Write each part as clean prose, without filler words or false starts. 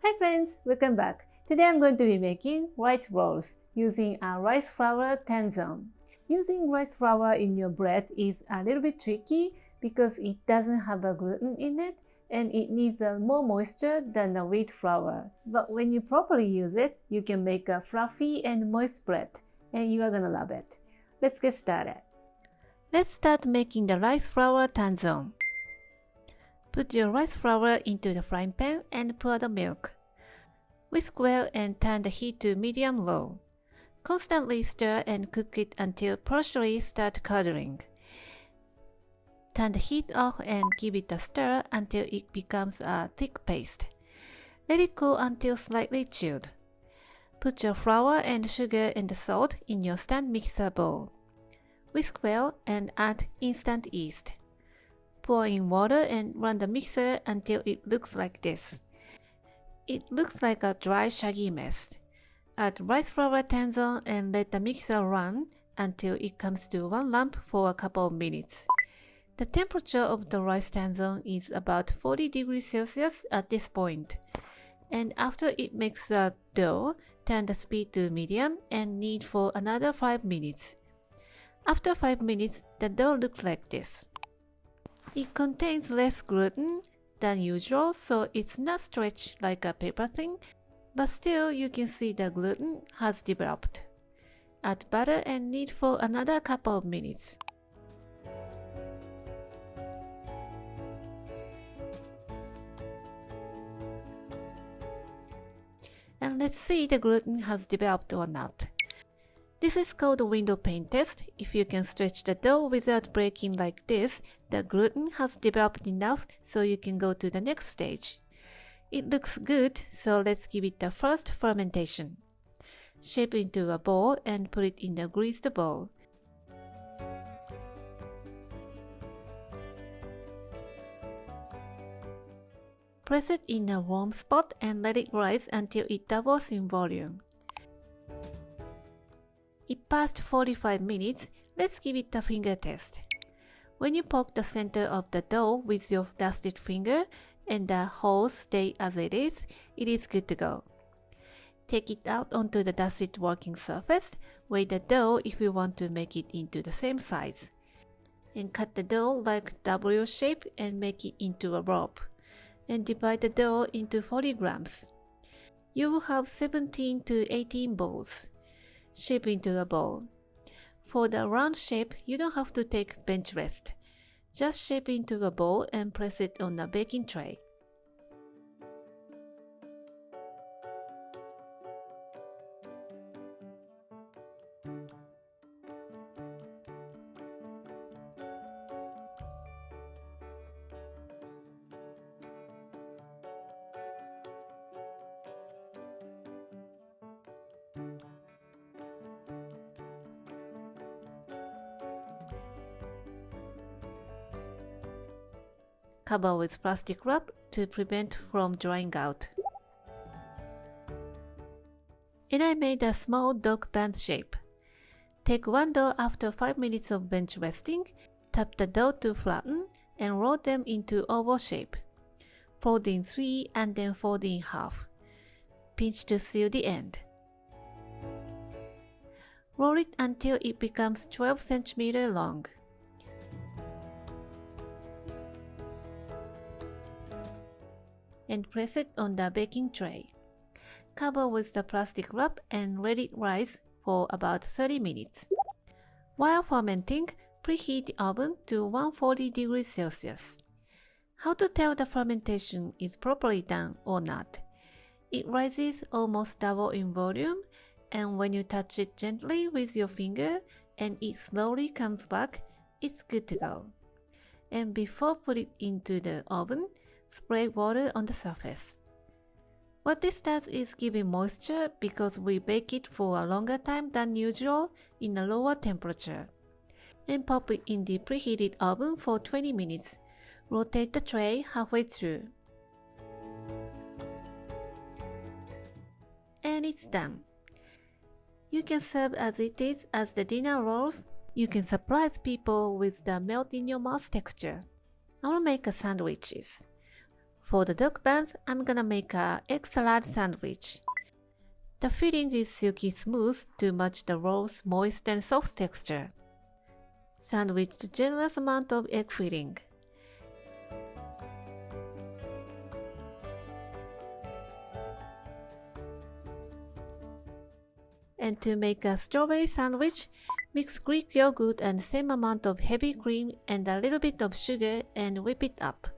Hi friends, welcome back. Today I'm going to be making white rolls using a rice flour tangzhong. Using rice flour in your bread is a little bit tricky because it doesn't have a gluten in it and it needs more moisture than the wheat flour. But when you properly use it, you can make a fluffy and moist bread and you are gonna love it. Let's get started. Let's start making the rice flour tangzhong. Put your rice flour into the frying pan and pour the milk. Whisk well and turn the heat to medium-low. Constantly stir and cook it until partially start curdling. Turn the heat off and give it a stir until it becomes a thick paste. Let it cool until slightly chilled. Put your flour and sugar and salt in your stand mixer bowl. Whisk well and add instant yeast. Pour in water and run the mixer until it looks like this. It looks like a dry, shaggy mess. Add rice flour tangzhong and let the mixer run until it comes to one lump for a couple of minutes. The temperature of the rice tangzhong is about 40 degrees Celsius at this point. And after it makes a dough, turn the speed to medium and knead for another 5 minutes. After 5 minutes, the dough looks like this. It contains less gluten than usual, so it's not stretched like a paper thin, but still you can see the gluten has developed. Add butter and knead for another couple of minutes. And let's see the gluten has developed or not. This is called the window pane test. If you can stretch the dough without breaking like this, the gluten has developed enough so you can go to the next stage. It looks good, so let's give it the first fermentation. Shape into a ball and put it in the greased bowl. Press it in a warm spot and let it rise until it doubles in volume. It passed 45 minutes, let's give it a finger test. When you poke the center of the dough with your dusted finger and the holes stay as it is good to go. Take it out onto the dusted working surface, weigh the dough if you want to make it into the same size. And cut the dough like W shape and make it into a rope. And divide the dough into 40 grams. You will have 17 to 18 balls. Shape into a ball. For the round shape, you don't have to take bench rest. Just shape into a ball and press it on a baking tray. Cover with plastic wrap to prevent from drying out. And I made a small dog band shape. Take one dough after 5 minutes of bench resting, tap the dough to flatten, and roll them into oval shape. Fold in 3 and then fold in half. Pinch to seal the end. Roll it until it becomes 12 cm long. And press it on the baking tray. Cover with the plastic wrap and let it rise for about 30 minutes. While fermenting, preheat the oven to 140 degrees Celsius. How to tell the fermentation is properly done or not? It rises almost double in volume, and when you touch it gently with your finger and it slowly comes back, it's good to go. And before put it into the oven, spray water on the surface. What this does is give it moisture because we bake it for a longer time than usual in a lower temperature. And pop it in the preheated oven for 20 minutes. Rotate the tray halfway through. And it's done. You can serve as it is as the dinner rolls. You can surprise people with the melt in your mouth texture. I will make sandwiches. For the dog buns, I'm gonna make a egg salad sandwich. The filling is silky smooth to match the roll's moist and soft texture. Sandwich a generous amount of egg filling. And to make a strawberry sandwich, mix Greek yogurt and same amount of heavy cream and a little bit of sugar and whip it up.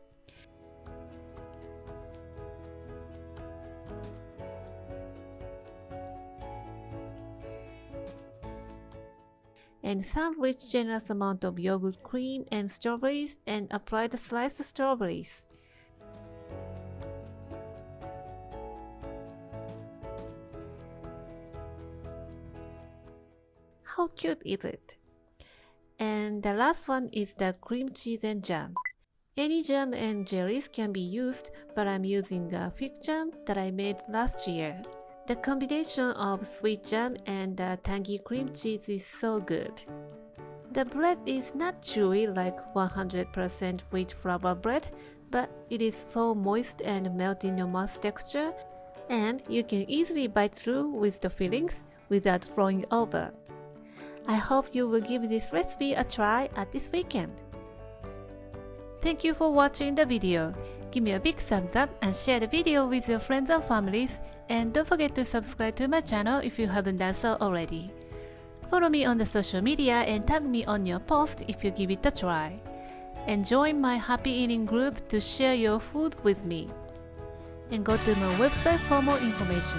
And sandwich generous amount of yogurt cream and strawberries and apply the sliced strawberries. How cute is it? And the last one is the cream cheese and jam. Any jam and jellies can be used, but I'm using a fig jam that I made last year. The combination of sweet jam and the tangy cream cheese is so good. The bread is not chewy like 100% wheat flour bread, but it is so moist and melt in your mouth texture, and you can easily bite through with the fillings without flowing over. I hope you will give this recipe a try at this weekend. Thank you for watching the video. Give me a big thumbs up and share the video with your friends and families, and don't forget to subscribe to my channel if you haven't done so already. Follow me on the social media and tag me on your post if you give it a try. And join my happy eating group to share your food with me. And go to my website for more information.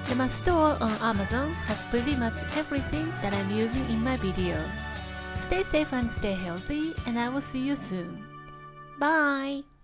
And my store on Amazon has pretty much everything that I'm using in my video. Stay safe and stay healthy, and I will see you soon. Bye!